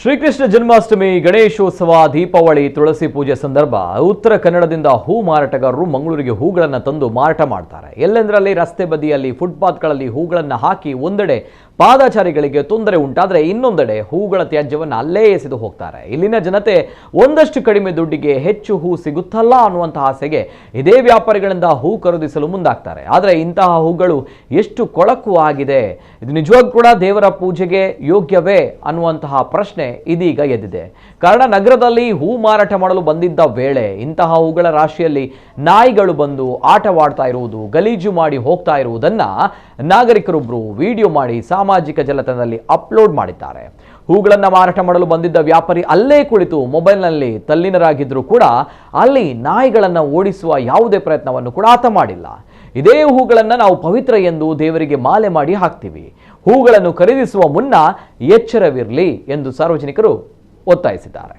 ಶ್ರೀಕೃಷ್ಣ ಜನ್ಮಾಷ್ಟಮಿ, ಗಣೇಶೋತ್ಸವ, ದೀಪಾವಳಿ, ತುಳಸಿ ಪೂಜೆ ಸಂದರ್ಭ ಉತ್ತರ ಕನ್ನಡದಿಂದ ಹೂ ಮಾರಾಟಗಾರರು ಮಂಗಳೂರಿಗೆ ಹೂಗಳನ್ನು ತಂದು ಮಾರಾಟ ಮಾಡ್ತಾರೆ. ಎಲ್ಲೆಂದರಲ್ಲಿ ರಸ್ತೆ ಬದಿಯಲ್ಲಿ, ಫುಟ್ಪಾತ್ಗಳಲ್ಲಿ ಹೂಗಳನ್ನು ಹಾಕಿ ಒಂದೆಡೆ ಪಾದಚಾರಿಗಳಿಗೆ ತೊಂದರೆ ಉಂಟಾದರೆ ಇನ್ನೊಂದೆಡೆ ಹೂಗಳ ತ್ಯಾಜ್ಯವನ್ನು ಅಲ್ಲೇ ಎಸೆದು ಹೋಗ್ತಾರೆ. ಇಲ್ಲಿನ ಜನತೆ ಒಂದಷ್ಟು ಕಡಿಮೆ ದುಡ್ಡಿಗೆ ಹೆಚ್ಚು ಹೂ ಸಿಗುತ್ತಲ್ಲ ಅನ್ನುವಂತಹ ಆಸೆಗೆ ಇದೇ ವ್ಯಾಪಾರಿಗಳಿಂದ ಹೂ ಖರೀದಿಸಲು ಮುಂದಾಗ್ತಾರೆ. ಆದರೆ ಇಂತಹ ಹೂಗಳು ಎಷ್ಟು ಕೊಳಕು ಆಗಿದೆ, ಇದು ನಿಜವಾಗ್ಲೂ ಕೂಡ ದೇವರ ಪೂಜೆಗೆ ಯೋಗ್ಯವೇ ಅನ್ನುವಂತಹ ಪ್ರಶ್ನೆ ಇದೀಗ ಎದ್ದಿದೆ. ಕಾರಣ ನಗರದಲ್ಲಿ ಹೂ ಮಾರಾಟ ಮಾಡಲು ಬಂದಿದ್ದ ವೇಳೆ ಇಂತಹ ಹೂಗಳ ರಾಶಿಯಲ್ಲಿ ನಾಯಿಗಳು ಬಂದು ಆಟವಾಡ್ತಾ ಇರುವುದು, ಗಲೀಜು ಮಾಡಿ ಹೋಗ್ತಾ ಇರುವುದನ್ನ ನಾಗರಿಕರೊಬ್ಬರು ವಿಡಿಯೋ ಮಾಡಿ ಸಾಮಾಜಿಕ ಜಾಲತಾಣದಲ್ಲಿ ಅಪ್ಲೋಡ್ ಮಾಡಿದ್ದಾರೆ. ಹೂಗಳನ್ನು ಮಾರಾಟ ಮಾಡಲು ಬಂದಿದ್ದ ವ್ಯಾಪಾರಿ ಅಲ್ಲೇ ಕುಳಿತು ಮೊಬೈಲ್ನಲ್ಲಿ ತಲ್ಲೀನರಾಗಿದ್ದರೂ ಕೂಡ ಅಲ್ಲಿ ನಾಯಿಗಳನ್ನು ಓಡಿಸುವ ಯಾವುದೇ ಪ್ರಯತ್ನವನ್ನು ಕೂಡ ಆತ ಮಾಡಿಲ್ಲ. ಇದೇ ಹೂಗಳನ್ನು ನಾವು ಪವಿತ್ರ ಎಂದು ದೇವರಿಗೆ ಮಾಲೆ ಮಾಡಿ ಹಾಕ್ತೀವಿ. ಹೂಗಳನ್ನು ಖರೀದಿಸುವ ಮುನ್ನ ಎಚ್ಚರವಿರಲಿ ಎಂದು ಸಾರ್ವಜನಿಕರು ಒತ್ತಾಯಿಸಿದ್ದಾರೆ.